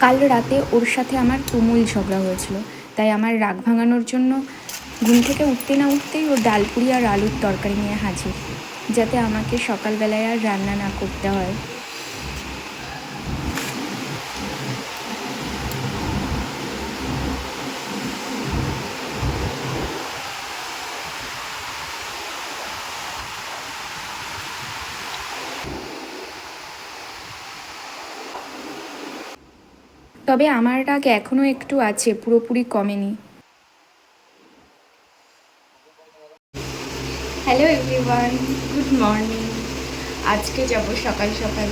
কাল রাতে ওর সাথে আমার তুমুল ঝগড়া হয়েছিল, তাই আমার রাগ ভাঙানোর জন্য ঘুম থেকে উঠতে না উঠতেই ও ডালপুরি আর আলুর তরকারি নিয়ে হাজির, যাতে আমাকে সকালবেলায় আর রান্না না করতে হয়। তবে আমার রাগ এখনও একটু আছে, পুরোপুরি কমেনি। Hello everyone, good morning. আজকে যাব সকাল সকাল,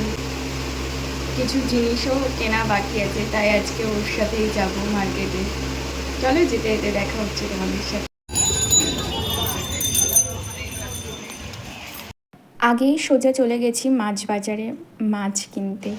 কিছু জিনিসও কেনা বাকি আছে, তাই আজকে ওর সাথেই যাব মার্কেটে। চলো যেতে যেতে দেখা হচ্ছে তোমাদের সাথে। আগেই সোজা চলে গেছি মাছ বাজারে মাছ কিনতে।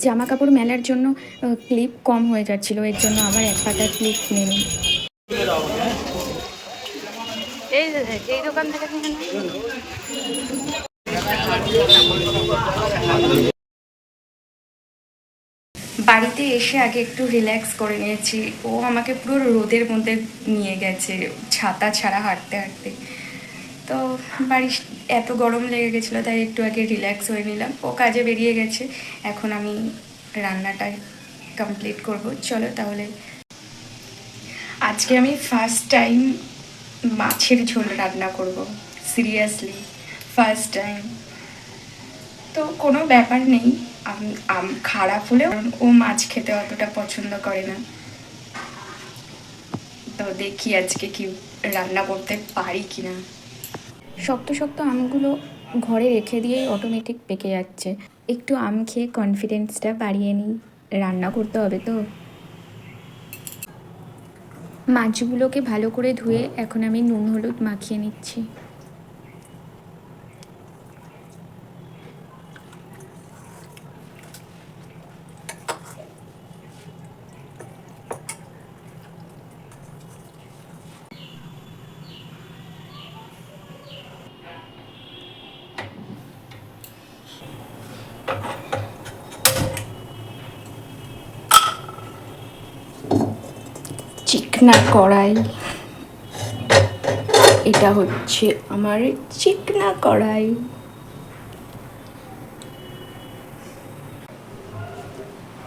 জামা কাপড় মেলার জন্য ক্লিপ কম হয়ে যাচ্ছিল, এর জন্য আবার এক পাতা ক্লিপ কিনে নিই। এই দোকান থেকে বাড়িতে এসে আগে একটু রিল্যাক্স করে নিয়েছি। ও আমাকে পুরো রোদের মধ্যে নিয়ে গেছে ছাতা ছাড়া হাঁটতে হাঁটতে। তো বাড়ি এত গরম লেগে গেছিলো, তাই একটু আগে রিল্যাক্স হয়ে নিলাম। ও কাজে বেরিয়ে গেছে, এখন আমি রান্নাটা কমপ্লিট করব। চলো তাহলে। আজকে আমি ফার্স্ট টাইম মাছের ঝোল রান্না করব, সিরিয়াসলি ফার্স্ট টাইম। তো কোনো ব্যাপার নেই, খারাপ হলেও ও মাছ খেতে অতটা পছন্দ করে না। তো দেখি আজকে কি রান্না করতে পারি কিনা। শক্ত শক্ত আমগুলো ঘরে রেখে দিয়েই অটোমেটিক পেকে যাচ্ছে। একটু আম খেয়ে কনফিডেন্সটা বাড়িয়ে নিই, রান্না করতে হবে তো। মাছগুলোকে ভালো করে ধুয়ে এখন আমি নুন হলুদ মাখিয়ে নিচ্ছি। চিকনা কড়াই, এটা হচ্ছে আমার চিকনা কড়াই।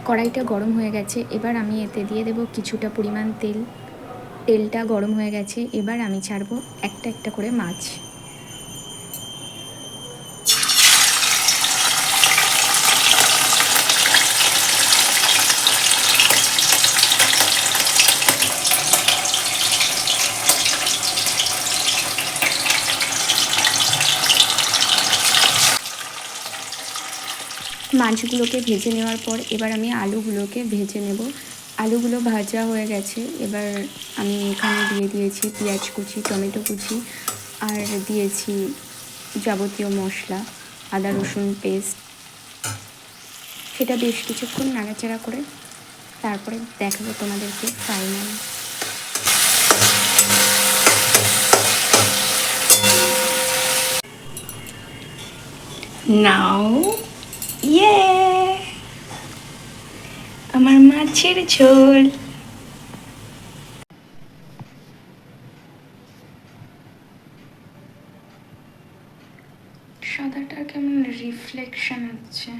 কড়াইটা গরম হয়ে গেছে, এবার আমি এতে দিয়ে দেব কিছুটা পরিমাণ তেল। তেলটা গরম হয়ে গেছে, এবার আমি ছাড়বো একটা একটা করে মাছ। মাছগুলোকে ভেজে নেওয়ার পর এবার আমি আলুগুলোকে ভেজে নেব। আলুগুলো ভাজা হয়ে গেছে, এবার আমি এখানে দিয়ে দিয়েছি পেঁয়াজ কুচি, টমেটো কুচি, আর দিয়েছি যাবতীয় মশলা, আদা রসুন পেস্ট। সেটা বেশ কিছুক্ষণ নাড়াচাড়া করে তারপরে দেখাবো তোমাদেরকে ফাইনাল। নাও ইয়ে আমার মাছের ঝোল। সাদাটা কেমন রিফ্লেকশন হচ্ছে।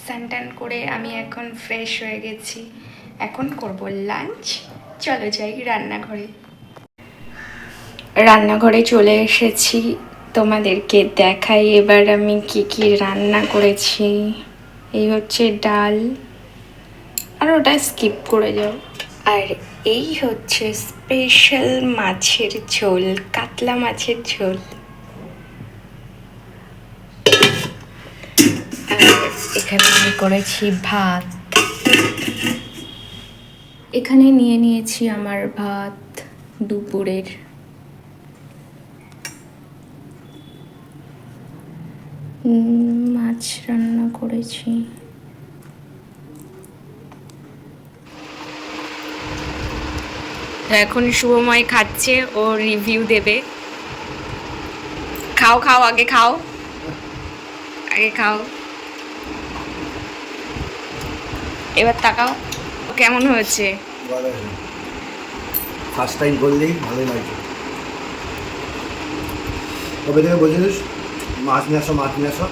স্নান করে আমি এখন ফ্রেশ হয়ে গেছি, এখন করব লাঞ্চ। চলো যাই রান্নাঘরে। রান্নাঘরে চলে এসেছি, তোমাদেরকে দেখাই এবার আমি কি কি রান্না করেছি। এই হচ্ছে ডাল, আর ওটা স্কিপ করে যাও। আর এই হচ্ছে স্পেশাল মাছের ঝোল, কাতলা মাছের ঝোল। আর এখানে আমি করেছি ভাত। এখানে নিয়ে নিয়েছি আমার ভাত দুপুরের। মাছ রান্না করেছি। এখন শুভময় খাচ্ছে, ও রিভিউ দেবে। খাও খাও, আগে খাও, আগে খাও। এবার তাকাও কেমন হয়েছে। ফার্স্ট টাইম করলেই ভালোই লাগছে। কবে থেকে বলছিস মাছ নিয়ে আসো, মাছ নিয়ে আসো?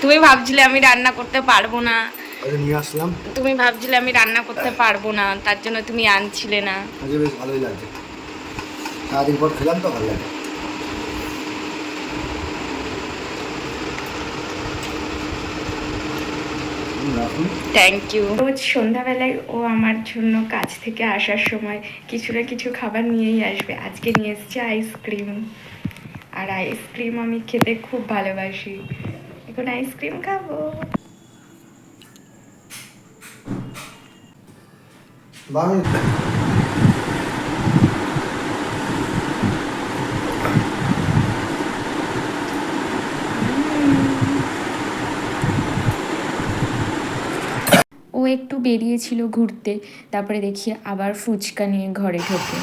তুমি ভাবছিলে আমি রান্না করতে পারবো না, আজকে নিয়ে আসলাম। তুমি ভাবছিলে আমি রান্না করতে পারবো না, তার জন্য তুমি আনছিলে না। আজকে বেশ ভালোই লাগছে, সারাদিন পর খেলাম তো ভালো লাগে। Thank you. রোজ সন্ধ্যাবেলায় ও আমার জন্য কাজ থেকে আসার সময় কিছু না কিছু খাবার নিয়েই আসবে। আজকে নিয়ে এসছে আইসক্রিম, আর আইসক্রিম আমি খেতে খুব ভালোবাসি। এখন আইসক্রিম খাবো। ও একটু বেরিয়েছিল ঘুরতে, তারপরে দেখি আবার ফুচকা নিয়ে ঘরে ঢোকে।